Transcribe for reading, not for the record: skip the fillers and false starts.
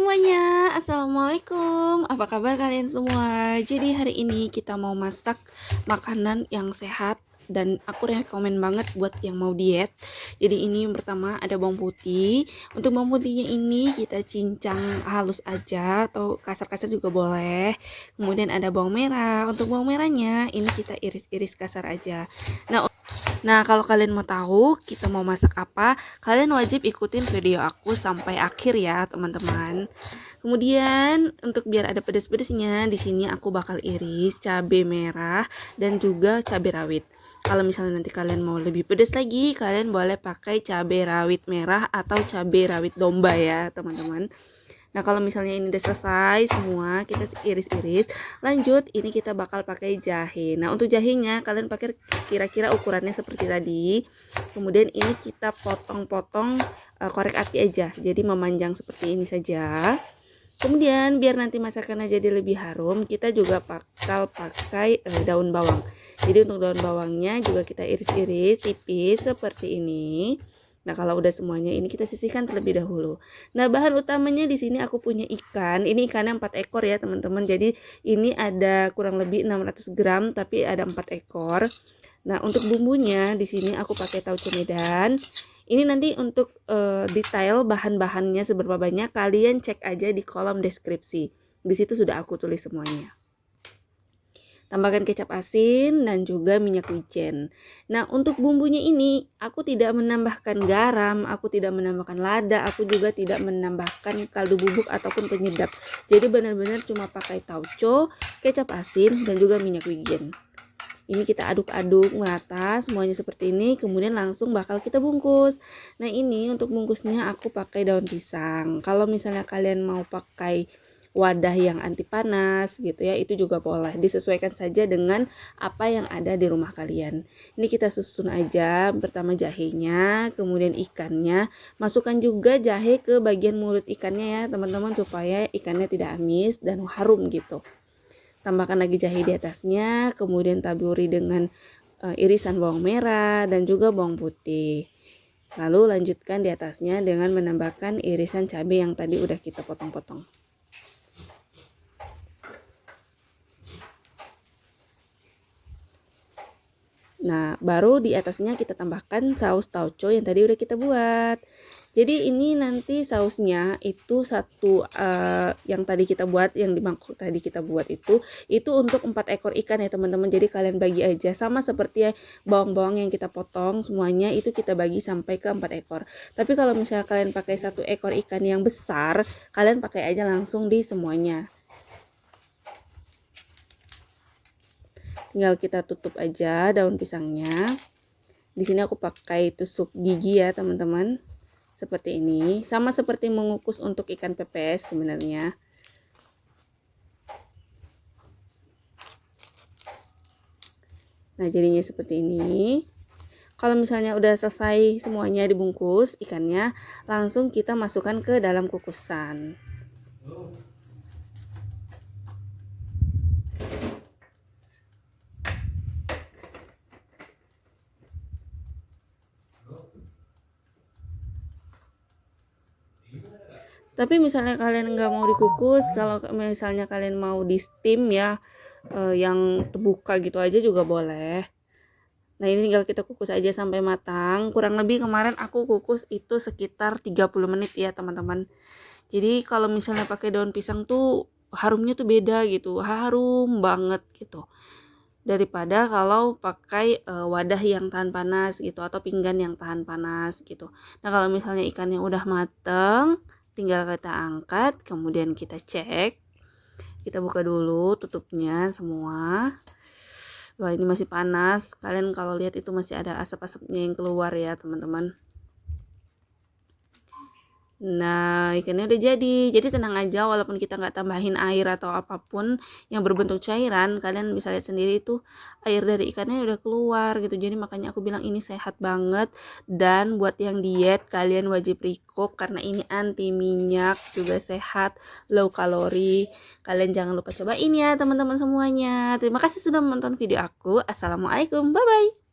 semuanya, assalamualaikum. Apa kabar kalian semua? Jadi hari ini kita mau masak makanan yang sehat dan aku rekomen banget buat yang mau diet. Jadi ini yang pertama ada bawang putih. Untuk bawang putihnya ini kita cincang halus aja atau kasar-kasar juga boleh. Kemudian ada bawang merah. Untuk bawang merahnya ini kita iris-iris kasar aja. Nah, kalau kalian mau tahu kita mau masak apa, kalian wajib ikutin video aku sampai akhir ya, teman-teman. Kemudian untuk biar ada pedas-pedasnya, di sini aku bakal iris cabai merah dan juga cabai rawit. Kalau misalnya nanti kalian mau lebih pedas lagi, kalian boleh pakai cabai rawit merah atau cabai rawit domba ya, teman-teman. Nah, kalau misalnya ini udah selesai semua, kita iris-iris. Lanjut, ini kita bakal pakai jahe. Nah, untuk jahenya kalian pakai kira-kira ukurannya seperti tadi. Kemudian ini kita potong-potong korek api aja. Jadi memanjang seperti ini saja. Kemudian biar nanti masakannya jadi lebih harum, kita juga bakal pakai daun bawang. Jadi untuk daun bawangnya juga kita iris-iris tipis seperti ini. Nah, kalau udah semuanya ini kita sisihkan terlebih dahulu. Nah, bahan utamanya di sini aku punya ikan. Ini ikannya 4 ekor ya, teman-teman. Jadi ini ada kurang lebih 600 gram tapi ada 4 ekor. Nah, untuk bumbunya di sini aku pakai tauco Medan. Ini nanti untuk detail bahan-bahannya seberapa banyak kalian cek aja di kolom deskripsi. Di situ sudah aku tulis semuanya. Tambahkan kecap asin dan juga minyak wijen. Nah, untuk bumbunya ini aku tidak menambahkan garam, aku tidak menambahkan lada, aku juga tidak menambahkan kaldu bubuk ataupun penyedap. Jadi benar-benar cuma pakai tauco, kecap asin dan juga minyak wijen. Ini kita aduk-aduk merata semuanya seperti ini, kemudian langsung bakal kita bungkus. Nah, ini untuk bungkusnya aku pakai daun pisang. Kalau misalnya kalian mau pakai wadah yang anti panas gitu ya, itu juga boleh, disesuaikan saja dengan apa yang ada di rumah kalian. Ini kita susun aja, pertama jahenya, kemudian ikannya, masukkan juga jahe ke bagian mulut ikannya ya teman-teman, supaya ikannya tidak amis dan harum gitu. Tambahkan lagi jahe di atasnya, kemudian taburi dengan irisan bawang merah dan juga bawang putih. Lalu lanjutkan di atasnya dengan menambahkan irisan cabai yang tadi udah kita potong-potong. Nah, baru di atasnya kita tambahkan saus tauco yang tadi udah kita buat. Jadi ini nanti sausnya itu satu yang tadi kita buat, yang di mangkok tadi kita buat itu untuk 4 ekor ikan ya teman-teman. Jadi kalian bagi aja sama seperti bawang-bawang yang kita potong semuanya itu kita bagi sampai ke 4 ekor. Tapi kalau misalnya kalian pakai 1 ekor ikan yang besar, kalian pakai aja langsung di semuanya. Tinggal kita tutup aja daun pisangnya. Di sini aku pakai tusuk gigi ya teman-teman, seperti ini, sama seperti mengukus untuk ikan pepes sebenarnya. Nah, jadinya seperti ini. Kalau misalnya udah selesai semuanya dibungkus ikannya, langsung kita masukkan ke dalam kukusan. Tapi misalnya kalian nggak mau dikukus, kalau misalnya kalian mau di steam ya, yang terbuka gitu aja juga boleh. Nah, ini tinggal kita kukus aja sampai matang. Kurang lebih kemarin aku kukus itu sekitar 30 menit ya teman-teman. Jadi kalau misalnya pakai daun pisang tuh harumnya tuh beda gitu, harum banget gitu. Daripada kalau pakai wadah yang tahan panas gitu atau pinggan yang tahan panas gitu. Nah, kalau misalnya ikannya udah mateng, tinggal kita angkat, kemudian kita cek. Kita buka dulu tutupnya semua. Wah, ini masih panas. Kalian kalau lihat itu masih ada asap-asapnya yang keluar ya teman-teman. Nah, ikannya udah jadi. Jadi tenang aja, walaupun kita nggak tambahin air atau apapun yang berbentuk cairan, kalian bisa lihat sendiri itu air dari ikannya udah keluar gitu. Jadi makanya aku bilang ini sehat banget. Dan buat yang diet, kalian wajib recook karena ini anti minyak, juga sehat, low kalori. Kalian jangan lupa cobain ya teman-teman semuanya. Terima kasih sudah menonton video aku. Assalamualaikum, bye-bye.